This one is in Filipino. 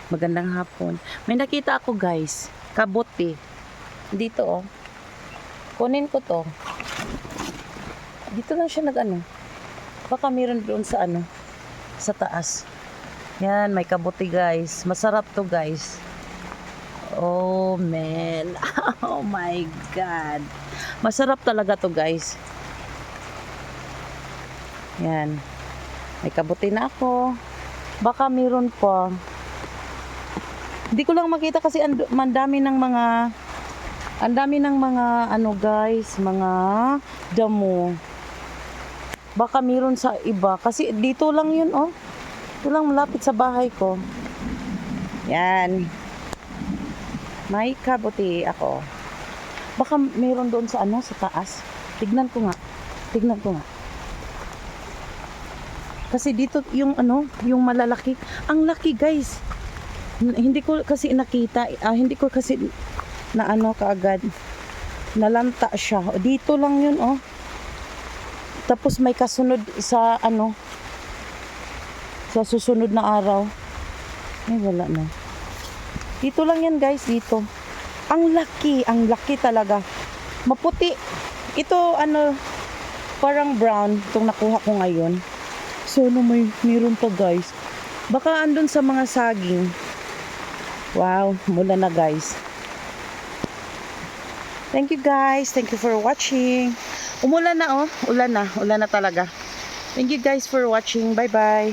Magandang hapon. May nakita ako guys, kabote. Dito oh. Kunin ko to. Dito lang siya nag-ano. Baka meron doon sa ano, sa taas. Yan, may kabote guys. Masarap to guys. Oh man. Oh my God. Masarap talaga to guys. Yan. May kabote na ako. Baka meron pa. Hindi ko lang makita kasi ang dami ng mga ano guys, mga damo. Baka meron sa iba kasi dito lang yun oh. Ito lang malapit sa bahay ko. Yan. May kabote ako. Baka meron doon sa ano, sa taas. Tignan ko nga. Kasi dito yung ano, yung malalaki. Ang laki guys. Hindi ko kasi nakita, hindi ko kasi na ano kaagad. Nalanta siya. Dito lang yun oh. Tapos may kasunod sa ano, sa susunod na araw. Ay wala na. Dito lang yan guys, dito. Ang laki talaga. Maputi. Ito ano, parang brown itong nakuha ko ngayon. So ano meron pa guys. Baka andun sa mga saging. Wow, mula na guys. Thank you guys. Thank you for watching. Umulan na oh. Ulan na talaga. Thank you guys for watching. Bye bye.